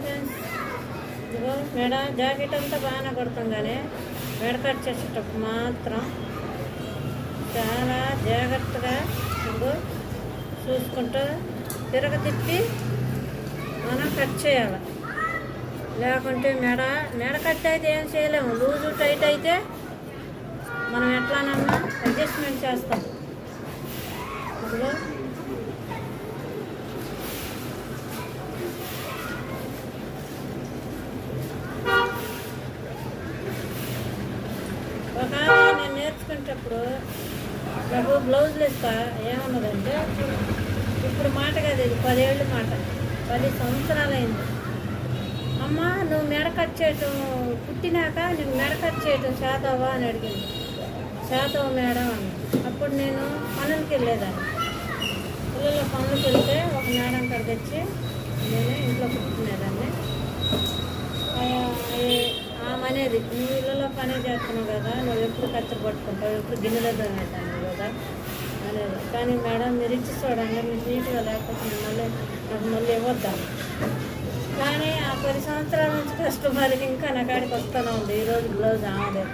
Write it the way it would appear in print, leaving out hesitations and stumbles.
Friends, ఇదిగో మెడ jacket అంతా బాగానే కొడతాం, కానీ మెడ కట్ చేసేటప్పుడు మాత్రం చాలా జాగ్రత్తగా ఇదిగో చూసుకుంటూ తిరగతిప్పి మనం కట్ చేయాలి. లేకుంటే మెడ కట్ అయితే ఏం చేయలేము. లూజు టైట్ అయితే మనం ఎట్లానన్నా అడ్జస్ట్మెంట్ చేస్తాం. ఇప్పుడు ఒక నేను నేర్చుకునేటప్పుడు నాకు బ్లౌజులు ఇస్తా ఏమన్నదంటే, ఇప్పుడు మాట కాదు, ఇది 10 ఏళ్ళ మాట, 10 సంవత్సరాలైంది. అమ్మ నువ్వు మెడ కట్ చేయటం పుట్టినాక నువ్వు మెడ కట్ చేయటం చేతవా అని అడిగింది. చేతవ మేడం అన్న. అప్పుడు నేను పనులకి వెళ్ళేదాన్ని. పిల్లల పనులకి వెళ్తే ఒక మేడం కాడ తెచ్చి నేను ఇంట్లో కుట్టుకునేదాన్ని. ఆమె అనేది, నువ్వు ఇళ్ళలో పనే చేస్తున్నావు కదా, నువ్వు ఎప్పుడు కత్తెర పట్టుకుంటావు, ఎప్పుడు గిన్నెలో తోమేదాన్ని కదా అనేది. కానీ మేడం మీరు ఇచ్చి చూడండి, మీరు నీట్గా లేకపోతే నాకు మళ్ళీ ఇవ్వద్దాను. కానీ ఆ 10 సంవత్సరాల నుంచి కస్టమర్కి ఇంకా నా కాడికి వస్తూనే ఉంది. ఈరోజు బ్లౌజ్ ఆమెదే.